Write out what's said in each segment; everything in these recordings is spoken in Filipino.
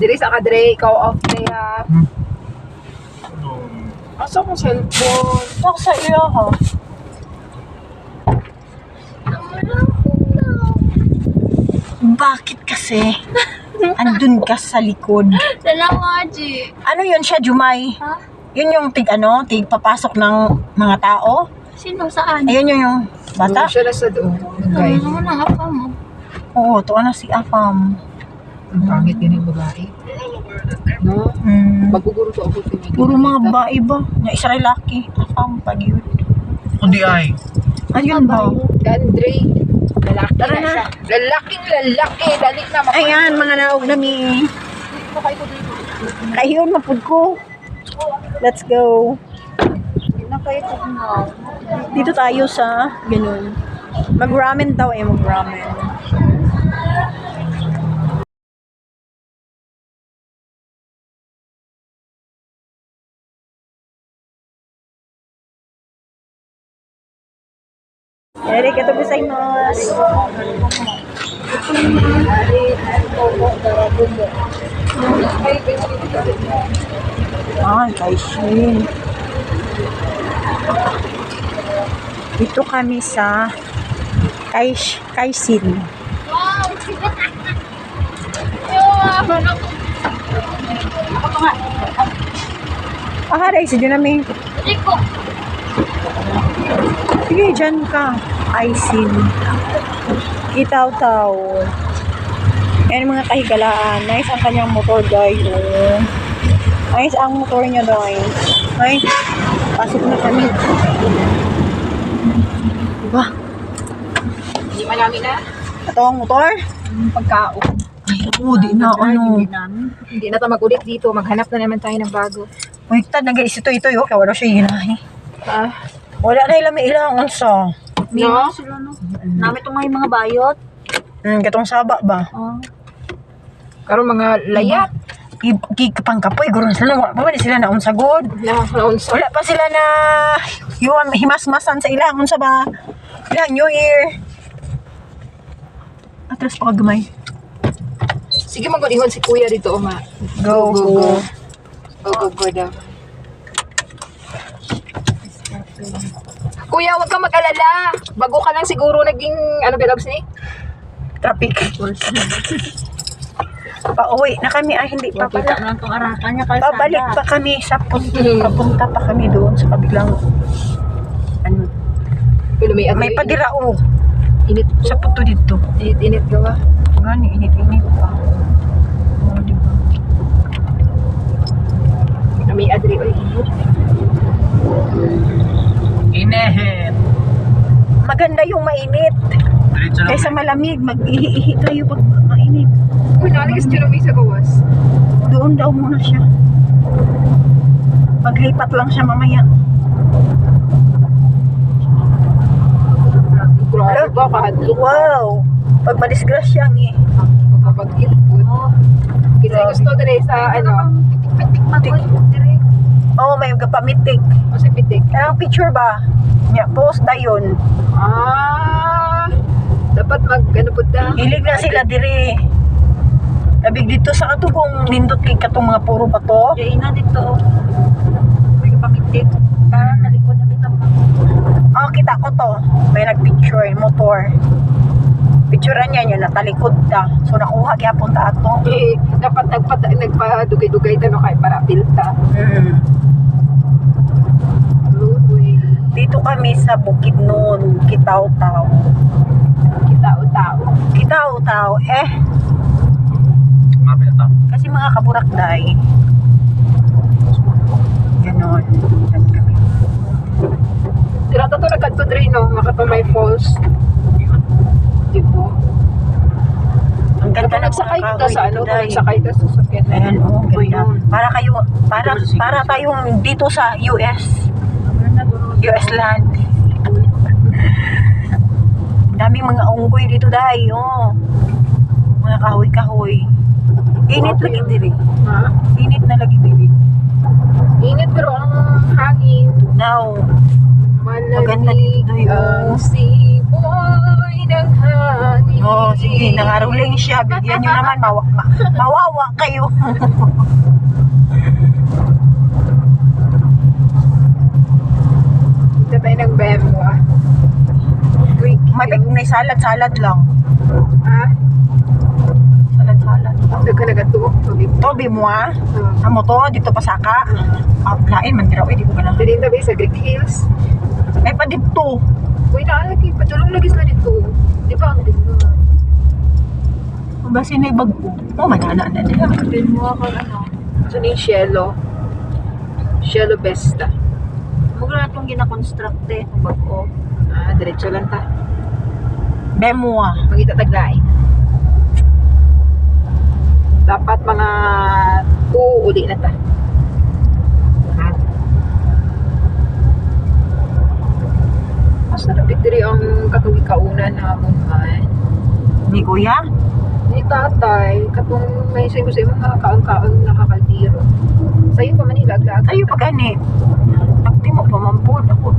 Diri sa kadre, ikaw off kaya. Asa kong cellphone? Ako sa iyo, ha? Bakit kasi? Andun ka sa likod. Dalawa, G. Ano yun siya, Jumay? Ha? Yun yung tig papasok ng mga tao? Sino? Saan? Ayun yung bata? Siya na sa doon. Okay. Ano na hapa mo? Oo, to na si Afam. Ang pangit din yung babae. No? Maguguro to ako. Puro mga babae ba? Na isa lalaki. Afam, pag yun. Kundi ay. Ayun ba? Andre. Lalaki Tara na na. siya. Lalaking lalaki. Dali na. Ayan, mga naog na mi. Kahiyon, mapud ko. Let's go. Dito tayo sa ganun. Mag-ramen daw mag-ramen. Arigatou gozaimasu. Kaishin. Dito kami sa Kaishin. Wow! Haray, sige namin. Rico! Sige, dyan ka. Kaishin. Kitaw-taw. Yan mga kahigalaan. Nice ang kanyang motor, guys. Oh. Nice ang motor niya, guys. Ay, pasok na kami. Diba? Hindi marami na. Ito ang motor. Pagkaon. Ay, oo, di na, ano. Hindi na tayo magulit dito. Maghanap na naman tayo ng bago. Uy, tad, nag-iis ito, yun. Kaya wala siya hinahi. Wala na ilang may ilang unsa. No? Sila, no? Namin itong mga bayot. Gatong saba ba? Karon mga layat. Kapang kapoy, guro na sila. Wala pa ba sila na unsa god? Naunsa. Wala pa sila na himasmasan sa ilang unsa ba? Ilang New Year. Atras pa kagamay. Sige magulihon si kuya dito, Oma. Go. Go daw. Kuya, huwag kang mag-alala. Bago ka lang siguro naging, ano ba ni? Traffic. Pauwi na kami. Ay, hindi pa pala. Lang itong arakan niya kalsada. Pabalik pa kami sa punta. Papunta pa kami doon sa kabilang ano. Pero May padirao. Init Sa punto dito. Init gawa. Gani, init pa. Oh, diba? May adri o init. Inehit. Maganda yung mainit. Diretso lang. Kaysa malamig, mag-ihi tayo pag mainit. Uy, naligis dyan may sa gawas. Doon daw muna siya. Maglipat lang siya mamaya. Grabe ba, kahadlok. Wow! Pag madisgrasya eh. Kapag-it po. Kasi gusto dali sa, ano, Oh, may kapamitik. o sa pitik. Ang picture ba? Nya, post na yun. Dapat ano po da? Hilig na sila dire. Labig dito sa katubong nindot kay katong mga puro bato. Diyan na dito. May kapamitik. Parang nalikod na bitang Oh, kita ko to. May nagpicture, motor. Picturean niya yun, natalikod ta. So, nakuha gyapon ta ato. Dapat nagpa-dugay-dugay tanong kay para pilta. Dito kami sa Bukidnon, Kitaw-Taw. Kitao-tao. Kitaw-Taw, Mapit na. kasi mga kaburakday. Ganon. Yan kami. Sila to nagkadto dre no, makatumay falls. Diba? Ang ganda ng Nagsakay mga ka sa kahoy ano, dito, Day. nagsakay ka sa sakyan. Ayan, oh, ganda. Para tayong dito sa US. US land. Daming mga unggoy dito, Day. Oh. Mga kahoy-kahoy. Init lagi diri. Ha? Init na lagi diri. Init pero ang hangin. Now, Maganda Malamig dito, ang simoy ng hangin. Oh, sige, nangaruling siya. Bigyan nyo naman, mawawa kayo. Dito tayo ng Bemwa. Quick. May salad lang. Ha? Salad. Nagkalagato. Tobi mo Amo to, dito pasaka. Lain man diraw, di ko ganang. Dito tabi sa Greek Hills. May pa dito. Uy, naalagi. Patulong lagi sila dito. Di ba ang dito? Basi na bago. Oh, manana na nila. Bemwa kang ano? Ito ni Cielo. Cielo Besta. Mugla itong gina-construct eh. Bago. Diretso lang ta. Bemwa. Magita taglain. Dapat mga 2 uli na ta. Asa na diri ang katong ikaunan namon man. Ni kuya. Ni tatay, katong may sa mga kaon-kaon nakakaldiro. Sa'yo pa Manila, aglaag. Ayo pa gani. Nagtimo pa mampod ako.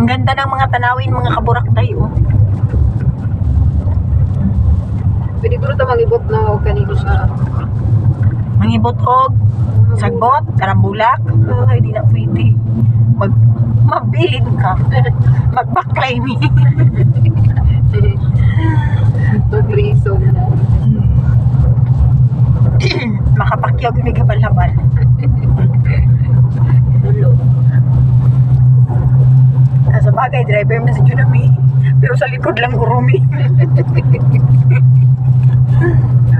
Ang ganda ng mga tanawin, mga kaburakday, oh. Pwede ko rin mangibot na o kanino sa... Mangibot og sagbot, karambulak. Ay, di na pwede. Mabilin ka. Magbaklay ni. Ito, triso mo. Makapakyaw gini kabal-habal. Dulo. Sa bagay, driver man si Junami. Pero sa likod lang gurumi.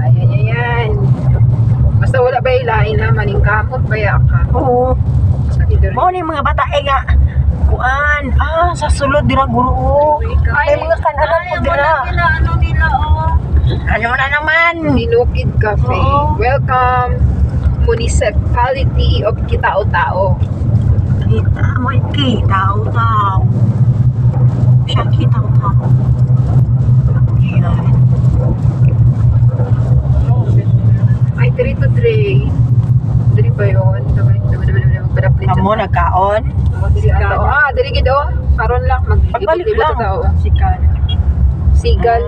Ayan. Basta wala ba ilain na maningkamot, baya ka. Oo. Sa idol. Mao ni mga bata nga. Kuan, sa sulod dira guro. Ay mga kanalan po dira. Ano nila, oh. Ano na naman? Dinukid Cafe. Oo. Welcome, Municipality of Kitao-Tao. Kita mo, tao. Siya tao. Ay, 3 to 3. Diri ba yun? Magpadaplit Amo nagkaon. Diri gido. Karon lang. Pagbalik Maglibot-libot lang. sa tao. Sikan. Sigal.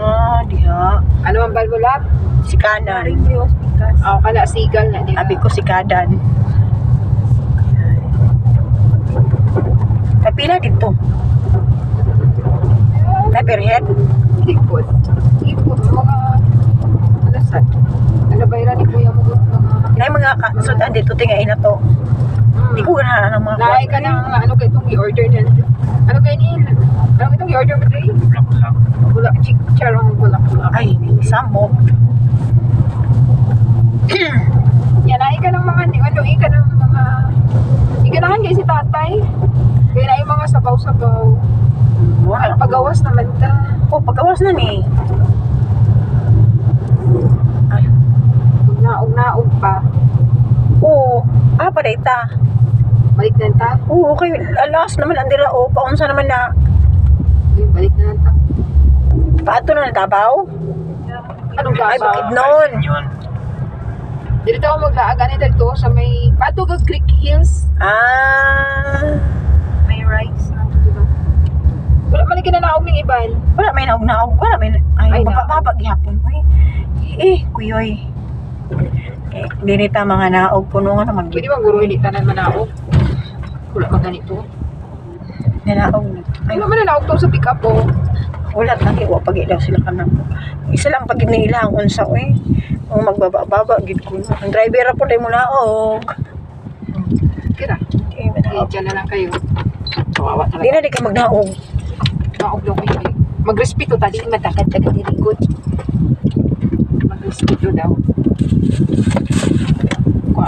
Diha. Ano ang balbulap? Si kanan. Diyos, pikas. Kala sigal na. Di ba? Abi ko si kadan. Kapila dito. Pepperhead. Ipot. Mga... Ano sa? Ano ba yun ni Kuya mo? Nay mga sudan dito tinga ina to. Di ko na ng mga Lahay ka ng ano kayo itong i-order na. Ano kayo ni? Ano itong i-order mo kayo? Bulak. Charong bulak. Ay, samo. Yan, lahay ka ng mga ano, ka ng mga... Iganahan kayo si tatay. Kaya na yung mga sabaw-sabaw. Ay, pagawas naman ta. Oh, pagawas na ni. Ay. Ugnaog pa. Oo. Paday ta. Balik na ta. Oo, okay. Alas naman, andira o. Paunsa naman na. Balik na ta. Paato na natabaw? Anong Ay, gabaw? bakit noon? Dito ako maglaagan dito sa may Patugag Creek Hills. May rice. Wala man ginanaog ng iban. Wala may naog. Wala may... Ay, Ay, mapapapag gihapon. Kuyoy. Hindi nita mga naog. Puno nga naman. Pwede bang guro hindi tanan manaog? Wala ka ganito. Nanaog. Ay, naman nanaog to sa pick up oh. Wala lagi. Wapag daw sila ka na. Isa lang pag nila ang unsa Kung magbaba-baba, gid ko. Ang driver po tayo mo naog. Kira. Diyan na lang kayo. Kawawa Hindi talaga. na di kayo magnaog. Naog daw kayo. Magrespeto tadi matagad-tagad ni likod. Magrespeto daw. Kuha.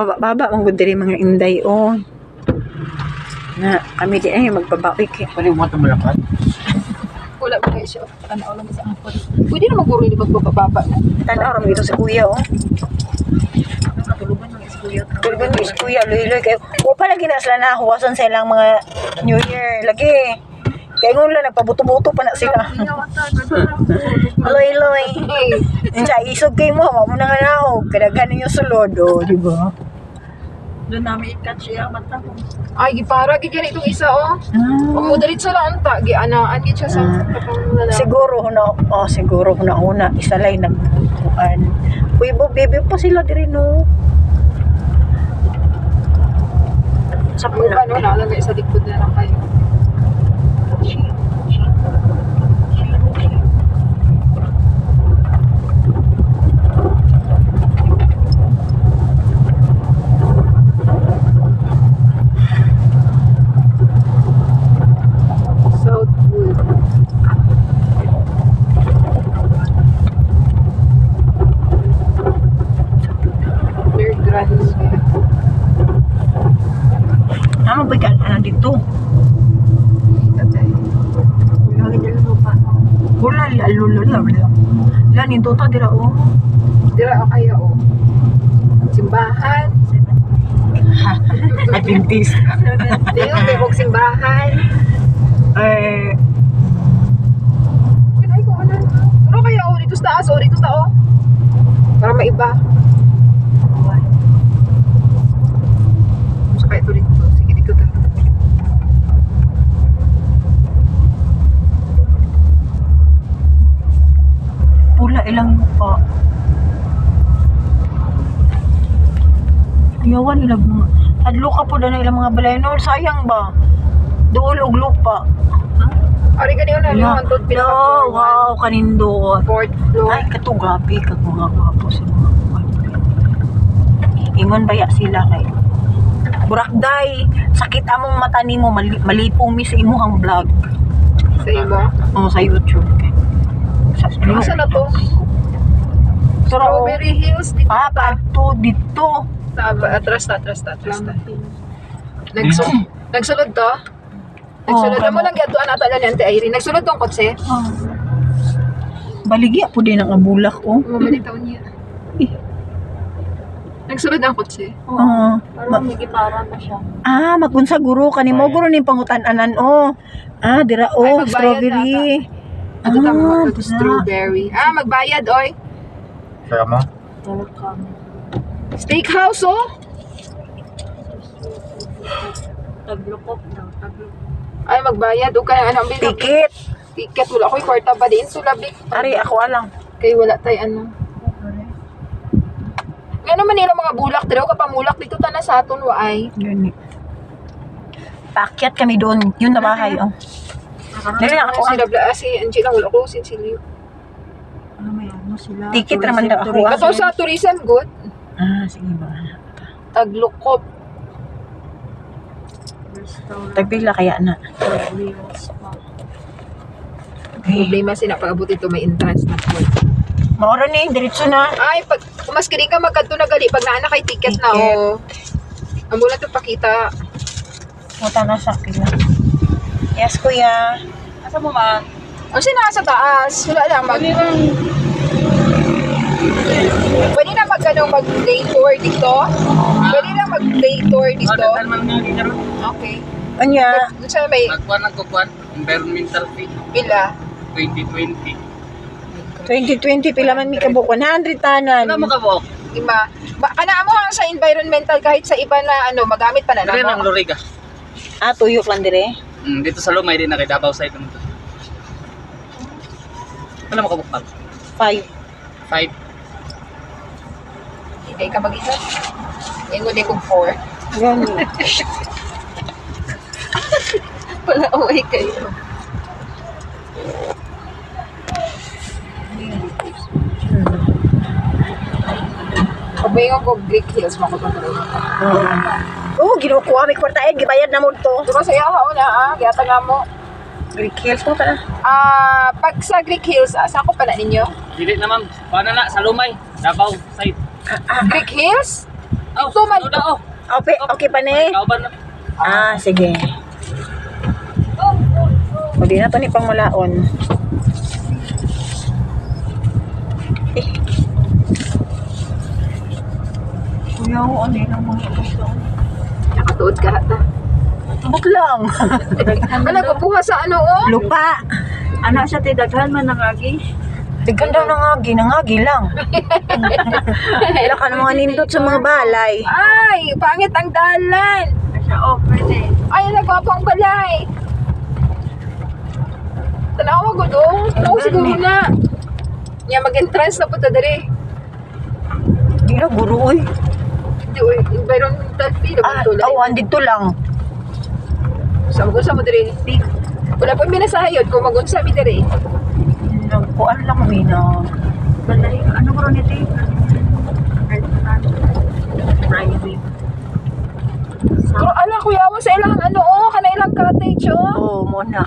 Baba, manggod diri mga inday na kami di ay magbabawi kay Pwede mo ito malakat? Wala ba kayo siya? Tanaw lang sa apple. Pwede na maguro ni magbababa na. tanaw ram dito sa kuya Nakatulugan ng iskuya. Tulgan mo is kuya luy kayo o pala gina sila na huwasan sa ilang mga New Year lagi Kaya nga lang, nagpabuto-buto pa na sila. Loy-loy. Sa isog kayo mo, mo na nga na ako. Kadaghan ninyo sulod, o, di ba? Doon namin ikat siya, mata ko. Ay, gipara, gigyan itong isa, oh. Huwag mo dalit sa lanta. Gianaan, gid siya sa kapangulala. Siguro una isa lay nagbutuan. Uy, baby pa sila diri no. Sa Kung ano, nalagay sa likod na lang kayo. Southwood. Third grand. Ano ba yan? Ano dito? Wala lalo. Lan ito ta dira oh. Dira kaya, oh. Simbahan. Adventist. Dito, may huwag simbahan. Eh, Ay, kung ano. Pero kaya, oh, dito sa taas, oh, dito ta, oh. Para maiba. Saka ito dito. Sige, dito ta. pula ilang lupa. Yawan ilang mga. Adlo ka po na ilang mga balay. No, sayang ba? Dool og lupa. Ari ka niyo na, yung hantod pinaka Wow, kanindot. fourth floor. Ay, kato grabe kag mga gwapo sa mga ingon baya sila kay Burakday, sakit among mata nimo malipong mi sa imuhang vlog. Sa iba. O sa YouTube kay. Asa na to? Strawberry Hills. Dito Papa, to dito. Atras ta. Nagsulod to? Nagsulod Oo, mo lang gatuan ata lang ni Auntie Irene. Nagsulod tong kotse. Baligya po din ang abulak oh. Mamalitaw niya. Nagsulod ang kotse. Parang may gipara na siya. Magunsa guro kanimo guro ning pangutan-anan oh. Dira Ay, oh, magbayad strawberry. Ito tama, ito strawberry. Magbayad oy. Kaya mo? Welcome. Steakhouse oh. Taglukop na. Taglukop. Ay magbayad o kaya ano ang bilang Ticket. ticket wala ko'y kwarta ba din sulabik. Ari ako alang. Kay wala tay ano. Ngano man nila mga bulak dito kapamulak dito ta na sa aton waay. Gani. Pakyat kami doon. Yun na bahay oh. Dali lang ako. Si Dabla si Angie lang wala ko sinsilyo. Ano may ano sila? Ticket naman daw ako. Kato sa tourism good. Sige ba. Taglukop. Restaurant. Tagpila kaya na. Wheels pa. Problema sila pag abot ito may entrance na po. Maura ni, diretso na. Ay pag mas kini ka magkadto na gali pag naana kay ticket na Ticket. oh. Amo na to pakita. Punta na sa pila. Yes, kuya. Asa mo man? O sino sa taas? Wala lang mag Pwede na mag-play tour dito? Pwede na mag-play tour dito? Okay. Anya, Doon siya may Nagkuhan ng kukuhan. Environmental fee. pila. 2020. 2020 pila man mi kabuk 100 tanan. Ano mo ka po? Ima. Kana mo ang sa environmental kahit sa iba na ano magamit pa na Kaya ng mo. Loriga. Tuyok lang dire. Dito sa Lumay din na kay Davao side naman to. Ano mo ka bukal? 5. 5. Hindi ka mag-isa. Ingon din kong 4. Gani. Wala away kayo. Pag may ko Greek Hills, makapagpapalala. Ginukuha mi kwartayan gibayad na mo to. Diba sa yaha una kaya taga mo. Greek Hills to ta. Pag sa Greek Hills, saan ko pala ninyo? Dili na ma'am. Paano na? Sa Lumay. Davao side. Greek Hills? Oh, Ito man. Okay pa ni. Kauban na. Sige. Pwede na to ni pangmulaon. Kuya, ano lang mga gusto. Nakatuod ka hata. Tubok lang. Ano, pabuha sa ano, oh? Lupa. Anak siya, tidaghan man ng agi. Tighan daw nangagi lang. Wala ka ng mga nindot sa mga balay. Ay, pangit ang dalan. Siya, oh, pwede. Ay, nagwapang balay. Tanawa ko doon. Tanawa siguro na. Nga mag-entrance na punta dali. Di na guru, uy. Hindi, uy. Environmental fee na Ah, punta. awan dito lang. Sa mo dali. Wala po minasahayod kung mag-unsa mi dali. Nagpuan lang kami na. Balay, ano ko rin ito? Private. Pero ala, kuya mo sa ilang ano, oh. Kana ilang cottage, oh. Oo, muna.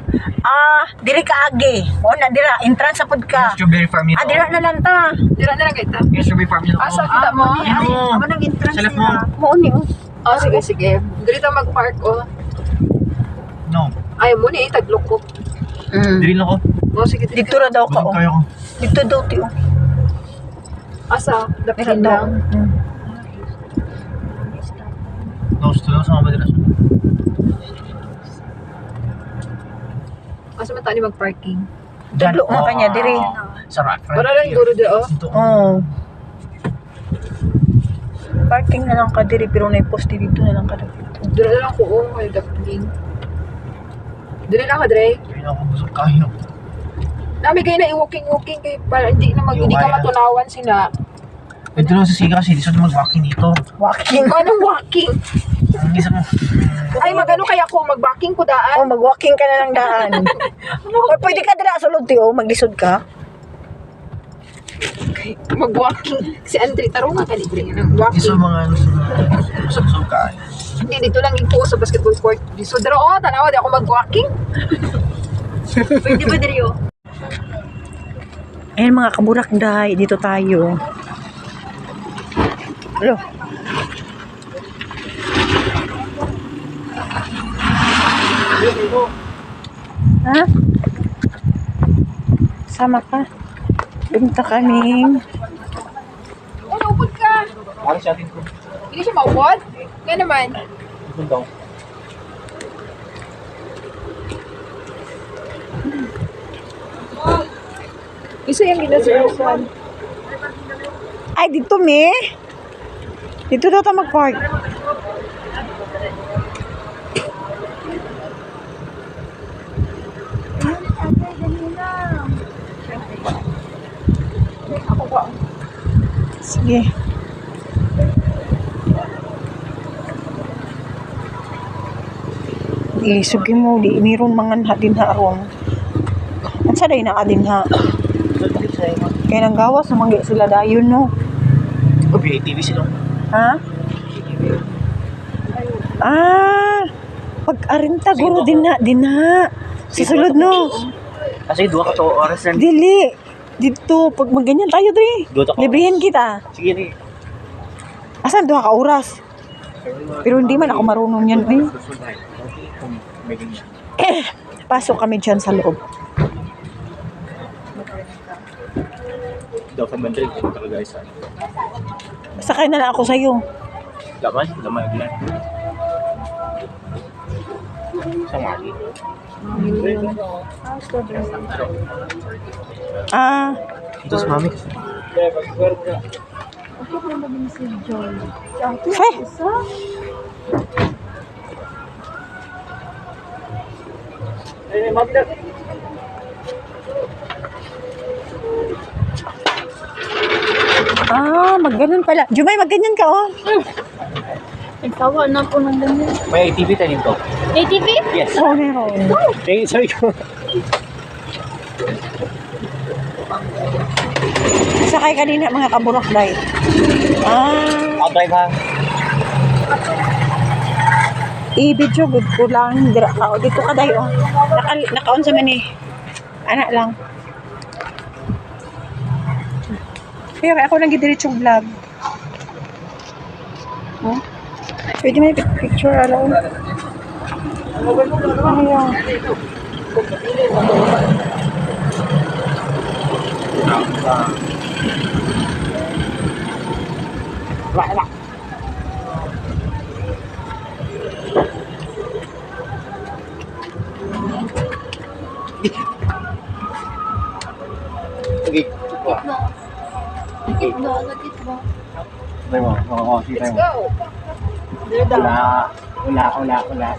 Diri ka agi. Muna, dira. Entrance sa pod ka. Strawberry farm nito. Dira na lang ta. Dira na lang kita. Yung strawberry farm nito. Asa kita mo? Ako nang entrance Salap mo. nila. Muni, oh. Oh, sige, sige. Dito mag-park, oh. No. Ayaw mo ni, taglok ko. Dili lang ako. Oh, sige, Dito na daw ka, Busog oh. kayo ko. Dito daw, ti, oh. Asa, Dira dapitin daw. lang. Gusto lang sa mga madalas. Asa man tayo mag-parking? Tudlo mo kanya, diri. Sa rock. Para lang guro di, oh. Ito. Oo. Parking na lang ka diri, pero na poste dito na lang ka dito. Dira na lang ko, oh. May dapitin. Dira lang ka, Dre. Dili lang ako busog kayo. Nami kayo na i-walking-walking kayo para hindi ka matunawan sila. Ito lang sa siga kasi di siya mag-walking dito. Walking. Anong walking? Ang isa mo. Ay, magano kaya ako, mag-walking ko Oh, daan. mag-walking ka na lang daan. Or pwede ka dira sulod ti, oh. Maglisod ka. Mag-walking. Si Andre, tarungan ka ni Dre. Isa Nag-walking. mga ano sa busog kayo. Hindi, dito lang yung sa basketball court. So, Dre, oh, tanawa, di ako mag-walking. Pwede ba diri, oh? Ayan mga kaburak dahi, dito tayo. Hello. Ha? Sama ka? Punta kaming. Oh, naupod ka. Para sa atin ko. Hindi siya maupod? Nga naman. Ito daw. Isa yung ginasurusan. Ay, dito me. Dito daw tayo mag-park. Sige. Sugi mo, di iniron mangan hadin haron. Ang saday na adin ha. Kaya nang gawas, namanggi sila dayon, no? O, BATV sila. Ha? Pag-arinta, guro din na. Sisulod, no? Kasi 2 ka to oras na. Dili. Dito, pag magganyan tayo, Dre. Dua ka Librihin kita. Sige rin. Asan, 2 ka oras? Pero hindi man ako marunong yan, eh. Pasok kami dyan sa loob. Daw sa Madrid, talaga isa. Sakay na lang ako sa'yo. Laman yan. Sa mali. Ito sa mami. Hey! Magganon pala. Jumay, magganyan ka, oh. Nagtawa na po ng ganyan. May ATV tayo dito. ATV? Yes. Oh, meron. Sorry ko. Sakay kanina, mga kaburok, day. I'll drive ha. I-video good ko lang. Dira ka, oh. Dito ka, day, oh. Naka-on sa mani. Anak lang. Pero ako lang gidiritsong vlog. Oh? Pwede may picture, alam. Ayaw. Try mo. Oo, try Let's mo. go. Wala.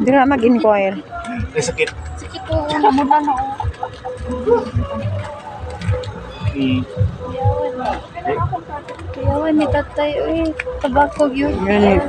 Dira mag-inquire. Ay, sakit. Sige po, una mo na no. Kayawan ni tatay, tabako yun. Ganun.